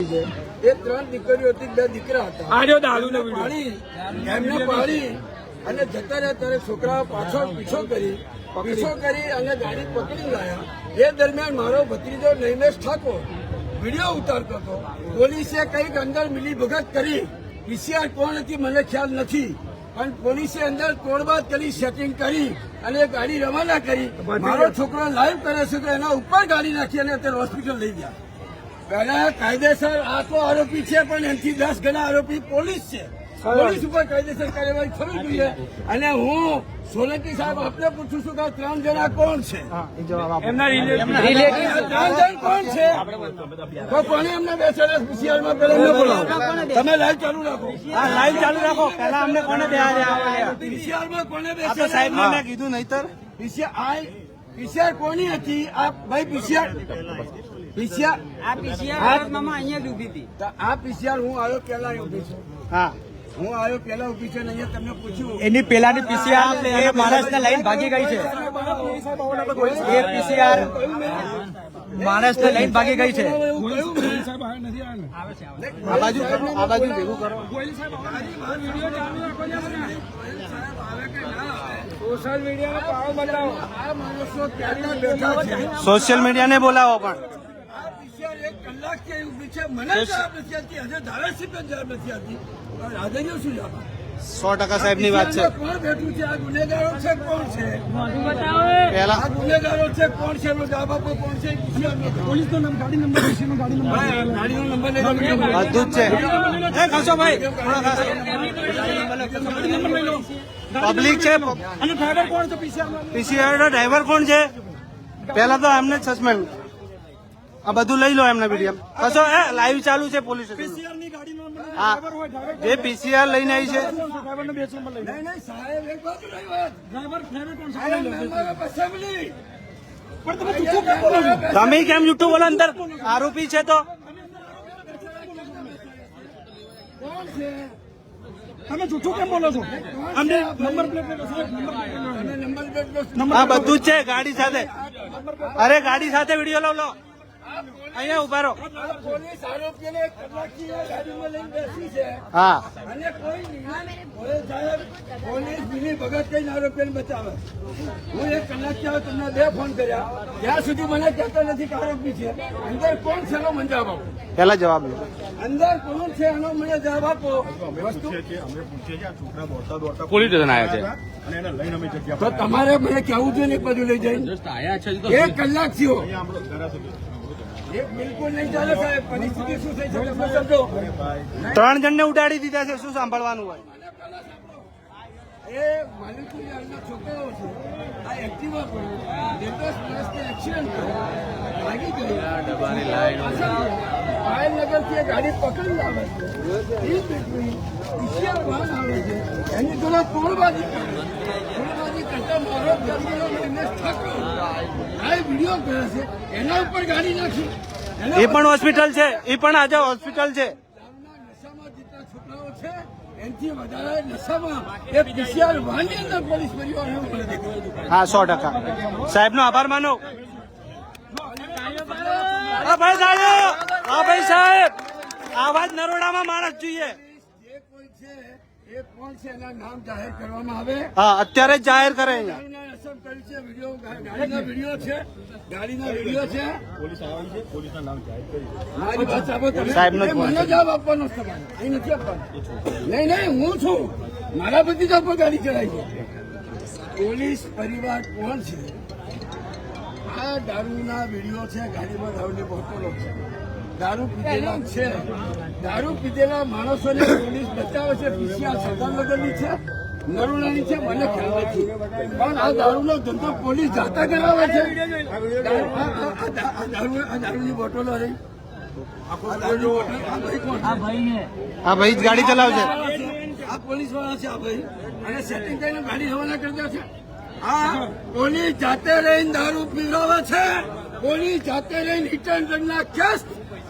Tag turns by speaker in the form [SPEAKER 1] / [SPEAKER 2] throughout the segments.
[SPEAKER 1] એ 3 દીકરીઓ હતી, 2 દીકરા હતા. એમને પાડી અને જતા રહ્યા ત્યારે છોકરાઓ પાછળ પીછો કરી અને ગાડી પકડી લાયા. એ દરમિયાન મારો ભત્રીજો નૈમેશ ઠાકોર વિડીયો ઉતારતો હતો. પોલીસે કઈક અંદર મિલી ભગત કરી. પીસીઆર કોણ હતી મને ખ્યાલ નથી, પણ પોલીસે અંદર તોડબાદ કરી, સેટિંગ કરી અને ગાડી રવાના કરી. મારો છોકરો લાઈવ કરે છે તો એના ઉપર ગાડી નાખી અને અત્યારે હોસ્પિટલ લઈ ગયા. પહેલા કાયદેસર આ તો આરોપી છે, પણ એનાથી 10 ગણા આરોપી પોલીસ છે. પોલીસ ઉપર કાયદેસર કાર્યવાહી થવી જોઈએ. અને હું સોલંકી સાહેબ આપને પૂછું છું કે 3 જણા કોણ છે? એમના રિલેટિવ 3 જણ કોણ છે? તો કોને એમને બેસેલા પીસીઆરમાં પેલા એમને બોલાવો. તમે લાઈવ ચાલુ રાખો.
[SPEAKER 2] હા, લાઈવ ચાલુ રાખો. પહેલા અમને કોને
[SPEAKER 1] પીસીઆરમાં કોને બેસે?
[SPEAKER 2] સાહેબ મેં કીધું નહીતર
[SPEAKER 1] પીસીઆર કોની હતી? આ ભાઈ પીસીઆર
[SPEAKER 2] અહીંયા જ ઉભી હતી.
[SPEAKER 1] આ પીસીઆર હું આવ્યો પેલા ઉભી છું.
[SPEAKER 2] હા,
[SPEAKER 1] હું આવ્યો પેલા ઉભી છે. અહીંયા તમને પૂછ્યું
[SPEAKER 2] એની પેલાની પીસીઆર માણસને લઈને ભાગી ગઈ છે. એ પીસીઆર માણસને લઈને ભાગી ગઈ છે. આ બાજુ ભેગું કરો. સોશિયલ મીડિયાને બોલાવો. પણ
[SPEAKER 1] 1 કલાકથી ઉભી છે. મને જવાબ નથી આપતી. હજુ ધારાસભ્ય જવાબ નથી આપતી. રાધેજી શું જવાબ?
[SPEAKER 2] 100% સાહેબની વાત છે.
[SPEAKER 1] કોણ બેઠું છે? આ ગુનેગારો છે? કોણ છે?
[SPEAKER 2] પહેલા
[SPEAKER 1] આ ગુનેગારો છે? કોણ છે? એનો જવાબ આપો. કોણ છે? પોલીસનો નામ, ગાડી નંબર, ગાડીનો નંબર
[SPEAKER 2] બધું જ છે. પબ્લિક છે.
[SPEAKER 1] અને ડ્રાઈવર કોણ છે?
[SPEAKER 2] પીસીઆર નો ડ્રાઈવર કોણ છે? પહેલા તો એમને સસ્પેન્ડ. આ બધું લઈ લો એમને વિડીયો. કશો લાઈવ ચાલુ છે પોલીસ સ્ટેશન. હા, જે પીસીઆર લઈને આવી છે. તમે કેમ જૂઠું બોલો? અંદર આરોપી છે તો
[SPEAKER 1] તમે જૂઠું કેમ બોલો છો? અમને નંબર પ્લેટ
[SPEAKER 2] હા, બધું જ છે ગાડી સાથે. અરે ગાડી સાથે વિડીયો લો. અહીંયા ઉભા રહો.
[SPEAKER 1] પોલીસ આરોપીને 1 કલાકથી ગાડીમાં લઈને બેસી છે.
[SPEAKER 2] હા,
[SPEAKER 1] અને કોઈ પોલીસ મિલી ભગત કઈ આરોપીને બચાવે. હું 1 કલાકથી આવ્યો, તમને 2 ફોન કર્યા. ત્યાં સુધી મને કહેતા નથી કે આરોપી છે. અંદર કોણ છે એનો મને જવાબ આપો.
[SPEAKER 2] પેલા જવાબ લો.
[SPEAKER 1] અંદર કોણ છે એનો મને જવાબ આપો.
[SPEAKER 2] પોલીસ સ્ટેશન આવ્યા છે
[SPEAKER 1] તો તમારે મને કહેવું જોઈએ ને બધું લઈ જઈને. 1 કલાક થયો. બિલકુલ નહીં ચાલે સાહેબ. પરિસ્થિતિ શું થઈ શકે સમજો.
[SPEAKER 2] 3 જણને ઉડાડી દીધા છે. શું સાંભળવાનું હોય?
[SPEAKER 1] એ માલિકુના છોકરાઓ છે. આ એક્ટિવા પર નિર્દોષ માણસને એક્સિડન્ટ કર્યો, લાગી ગઈ. પાયલનગરથી એ ગાડી પકડી આવે છે. પીસીઆર વાહન આવે છે. એની જોડે તોડબાજી કરતા મારો ભત્રીજો નૈમેશ ઠાકોર આ વિડીયો કરે છે. એના ઉપર ગાડી નાખી.
[SPEAKER 2] એ પણ હોસ્પિટલ છે. એ પણ આજે હોસ્પિટલ છે.
[SPEAKER 1] નશામાં જેટલા છોકરાઓ છે એનાથી વધારે નશામાં એ પીસીઆર વાહનની અંદર પોલીસ પરિવાર
[SPEAKER 2] હા, 100%. સાહેબનો આભાર માનો. હા ભાઈ સાહેબ, આવા જ નરોડામાં માણસ જોઈએ.
[SPEAKER 1] જે કોઈ છે એ કોણ છે એના નામ જાહેર કરવામાં આવે.
[SPEAKER 2] હા, અત્યારે જ જાહેર કરે. અહીંયા
[SPEAKER 1] ગાડીના વિડીયો છે. મારી વાત સાંભળો તમે.
[SPEAKER 2] સાહેબનો જ
[SPEAKER 1] મને જવાબ આપવાનો છે તમારે. અહીં નથી આપવાનો. નહીં, હું છું. મારા ભત્રીજા પર ગાડી ચલાવી છે. પોલીસ પરિવાર કોણ છે? આ દારૂના વિડીયો છે. ગાડીમાં દારૂની બોટલો છે. દારૂ પીધેલા છે. દારૂ પીધેલા માણસોને પોલીસ બચાવે છે. પીસીઆર સરદારનગરની છે, નરોડાની છે, મને ખ્યાલ નથી. પણ આ દારૂનો ધંધો પોલીસ જાતા કરાવે છે. આ દારૂની બોટલો રહી.
[SPEAKER 2] હા ભાઈ જ ગાડી ચલાવશે.
[SPEAKER 1] આ પોલીસ વાળા છે. આ ભાઈ અને સેટિંગ કરીને ગાડી રવાના કરતા છે. આ પોલીસ જાતે રહીને દારૂ પીવડાવે છે. પોલીસ જાતે રહીને રિટર્ન રનના કેસ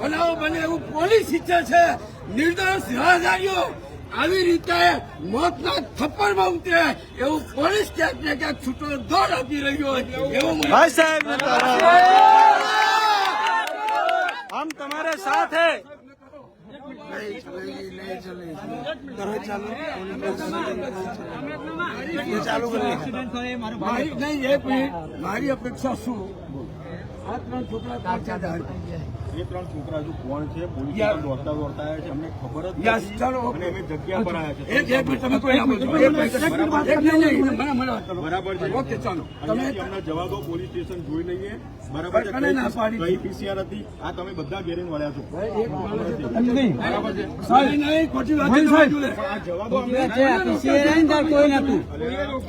[SPEAKER 1] બનાવો બને એવું પોલીસ ઈચ્છે છે. નિર્દોષ રાહદારીઓ આવી રીતે મોતના થપ્પડમાં ઉતરે એવું પોલીસ ક્યાંક ને ક્યાંક છૂટો દોર આપી રહ્યો હોય એવું
[SPEAKER 2] ભાઈ સાહેબ, હમ તમારે સાથ હૈ.
[SPEAKER 1] નહીં, એક મિનિટ. મારી અપેક્ષા શું, આ 3 છોકરા પાછા ધાડ
[SPEAKER 3] એ 3 છોકરા હજુ કોણ છે? પોલીસ સ્ટેશન દોડતા દોડતા આવ્યા છે, અમને ખબર જ નથી.
[SPEAKER 1] ચાલો
[SPEAKER 3] અને અમે જગ્યા પર આવ્યા છે.
[SPEAKER 1] એક મિનિટ તમે કોઈ ના બોલો. એક મિનિટ
[SPEAKER 3] બરાબર છે.
[SPEAKER 1] ઓકે ચાલો તમે
[SPEAKER 3] અહીંયાથી અમને જવા દો, પોલીસ સ્ટેશન જોઈ લઈએ. બરાબર છે.
[SPEAKER 1] કોને ના પાડી?
[SPEAKER 3] કઈ પીસીઆર હતી? આ તમે બધા ઘેરીને વળ્યા છો.
[SPEAKER 1] બરાબર છે. સાહેબ નહીં, ખોટી વાત નહીં.
[SPEAKER 3] આ જવા દો અમને.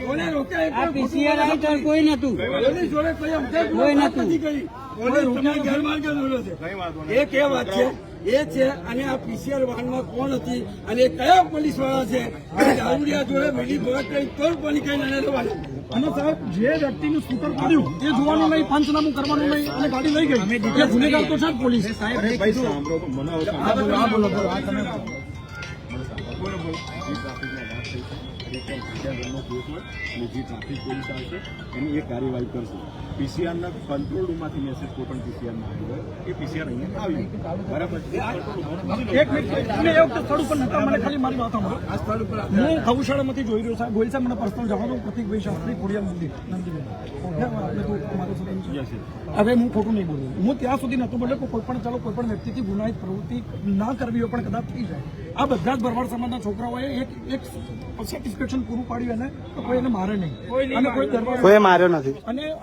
[SPEAKER 1] કોને રોક્યા?
[SPEAKER 4] કોઈ નતું
[SPEAKER 1] પોલીસ જોડે કોઈ અમદાવાદ
[SPEAKER 4] કોઈ
[SPEAKER 1] વાત
[SPEAKER 4] નતું.
[SPEAKER 1] નથી કરી. પોલીસ તમને ગેરમાર્ગે દોર્યો છે.
[SPEAKER 3] કઈ વાંધો નહીં.
[SPEAKER 1] એ કે વાત છે એ છે. અને આ પીસીઆર વાનમાં કોણ હતી અને એ કયા પોલીસ વાળા છે? દારૂડિયા જોડે મિલી ભગત કઈ તોડ પાણી કઈ ના લેવાનું.
[SPEAKER 5] અને સાહેબ જે વ્યક્તિનું સ્કૂટર પડ્યું તે જોવાનું નહીં, પંચનામું કરવાનું નહીં અને ગાડી લઈ ગઈ. એ ગુનેગાર તો છે જ પોલીસ.
[SPEAKER 3] અરે ભાઈ સાંભળો તો મને હવે
[SPEAKER 5] બોલો
[SPEAKER 3] બોલો બોલો. જે ટ્રાફિકમાં વાત થઈ છે, જે પીસીઆરનો કેસ હોય અને જે ટ્રાફિક પોલીસ આવશે એની એક કાર્યવાહી કરશે. પીસીઆરના કંટ્રોલ રૂમમાંથી મેસેજ કોઈ પણ પીસીઆરમાં આવ્યો હોય એ પીસીઆર અહીંયા આવ્યું. બરાબર છે.
[SPEAKER 5] એક મિનિટ, તમે એ વખતે સ્થળ ઉપર નતા, મને ખાલી મારી વાત સાંભળો.
[SPEAKER 1] આ સ્થળ ઉપર
[SPEAKER 5] હું ગૌશાળામાંથી જોઈ રહ્યો સાહેબ. ગોયલ સાહેબ મને પર્સનલ જવા દો. પ્રતિકભાઈ શાસ્ત્રી ખોડિયાર મંદિર નંદીબેન. આપણે તો મારું સદન છે.
[SPEAKER 3] Yes, yes.
[SPEAKER 5] હવે હું ખોટું નહીં બોલું. હું ત્યાં સુધી નતો બોલ્યો કે કોઈ પણ ચાલો કોઈ પણ વ્યક્તિથી ગુનાહિત પ્રવૃત્તિ ના કરવી હોય પણ કદાચ થઈ જાય. આ બધા જ ભરવાડ સમાજના છોકરાઓએ એક સેટિસ્ફેક્શન પૂરું પાડ્યું એને તો કોઈ એને મારે નહીં અને કોઈ દરબાર
[SPEAKER 2] કોઈ માર્યો નથી.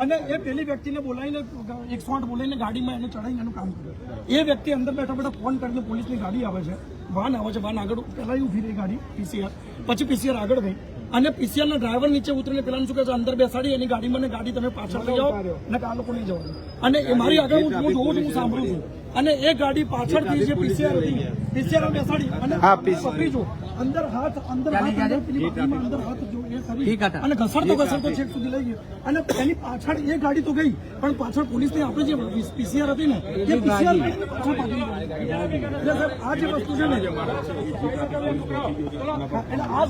[SPEAKER 5] અને એ પેલી વ્યક્તિને બોલાવીને 108 બોલાવીને ગાડીમાં એને ચડાવીને એનું કામ કર્યું. એ વ્યક્તિ અંદર બેઠા બેઠા ફોન કરીને પોલીસની ગાડી આવે છે, વાન આવે છે, વાન આગળ પહેલા ઉભી રહી ગાડી પીસીઆર, પછી પીસીઆર આગળ ગઈ અને પીસીઆર ના ડ્રાઈવર નીચે ઉતરીને પેલા શું કહે છે અંદર બેસાડી એની ગાડીમાં ગાડી તમે પાછળ લઈ જાઓ ને આ લોકો નહીં જવાનું. અને એ મારી આગળ હું જોઉં છું, હું સાંભળું છું. અને એ ગાડી પાછળથી જે પીસીઆર હતી પીસીઆર બેસાડી અને પકડી જો અંદર હાથ પેલી બાકીમાં અંદર હાથ જો એ કરી અને ઘસડતો છેક સુધી લઈ ગયો. અને એની પાછળ એ ગાડી તો ગઈ પણ પાછળ પોલીસની આપણે જે પીસીઆર હતી ને એ પીસીઆર પાછળ પાછી એટલે સાહેબ આ જે વસ્તુ છે ને એટલે આ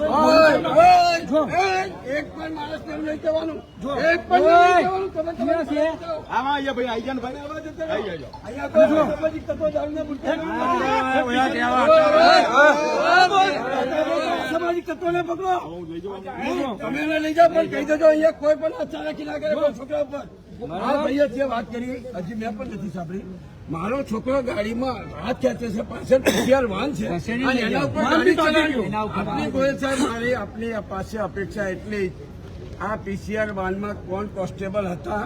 [SPEAKER 5] જો
[SPEAKER 1] એક પણ માણસ ને નહીં કહેવાનું. એક પણ નહીં કહેવાનું. તમે
[SPEAKER 3] આમાં અહીંયા ભાઈ આઈ ગયા ને ભાઈ આઈ જાઓ.
[SPEAKER 1] અહીંયા કોઈ સામાજિક તત્વો દારૂને ભૂલતા સામાજિક તત્વોને પકડો. તમે એને લઈ જાઓ પણ કહી દેજો અહીંયા કોઈ પણ અચાનક ના કરે કોઈ છોકરા ઉપર. આ ભાઈએ જે વાત કરી હજી મેં પણ નથી સાંભળી. મારો છોકરો ગાડીમાં હાથ ખેંચે છે, પાછળ પીસીઆર વાન છે અને એના ઉપર ગાડી ચલાવી. આપની ગોયલ સાહેબ, મારી આપની પાસે અપેક્ષા એટલી જ, આ પીસીઆર વાનમાં કોણ કોન્સ્ટેબલ હતા,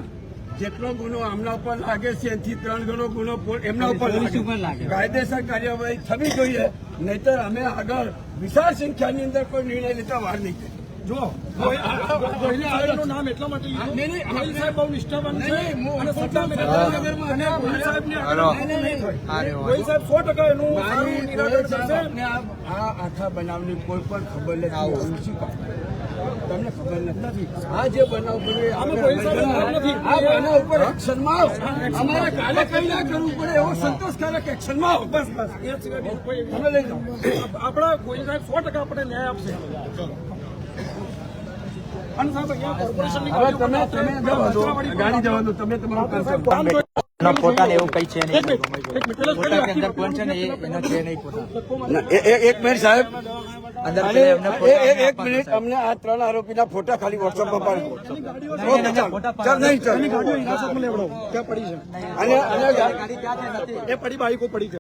[SPEAKER 1] જેટલો ગુનો આમના ઉપર લાગે છે એથી 3 ગણો ગુનો એમના ઉપર લાગે. કાયદેસર કાર્યવાહી થવી જોઈએ, નહીતર અમે આગળ વિશાળ સંખ્યાની અંદર કોઈ નિર્ણય લેતા વાર નહીં કરીએ.
[SPEAKER 5] જો ગોહિલ સાહેબનું નામ એટલા માટે લીધું. ગોહિલ સાહેબ બહુ નિષ્ઠાવાન છે અને સત્તા મેળવવા અને ગોહિલ સાહેબને ગોહિલ સાહેબ 100% એનું નિરાકરણ કરશે.
[SPEAKER 1] આ આખા બનાવની કોઈ પણ ખબર નથી. શું કામ? તમને ખબર નથી. આ જે બનાવ બન્યો
[SPEAKER 5] આમાં ગોહિલ સાહેબનો હાથ નથી.
[SPEAKER 1] આ બનાવ ઉપર એક્શનમાં આવો. અમારે કાલે કઈ ના કરવું પડે એવો સંતોષકારક એક્શનમાં આવો.
[SPEAKER 5] બસ એ સિવાય બીજું કોઈ
[SPEAKER 1] તમે લઈ જાઓ.
[SPEAKER 5] આપણા ગોહિલ સાહેબ 100% આપણે ન્યાય આપશે. અને સાહેબ અહીંયા કોર્પોરેશનની
[SPEAKER 1] હવે તમે જવા દો. ગાડી જવા દો. તમે તમારું કરશો.
[SPEAKER 4] પોતાને એવું કઈ છે નહીં.
[SPEAKER 5] એક મિનિટ
[SPEAKER 4] પોતા કે અંદર કોણ છે ને એનો છે નહીં પોતા.
[SPEAKER 1] એક મિનિટ સાહેબ,
[SPEAKER 4] અંદર
[SPEAKER 1] અને એક મિનિટ અમને આ 3 આરોપીના ફોટા ખાલી વોટ્સઅપમાં પાડો. ચાલ નહીં ચાલ.
[SPEAKER 5] ગાડીઓ હિરાસતમાં લેવડાવો. ક્યાં પડી છે
[SPEAKER 1] અને
[SPEAKER 4] ગાડી ક્યાં છે નથી.
[SPEAKER 5] એ પડી બાઈકો પડી છે.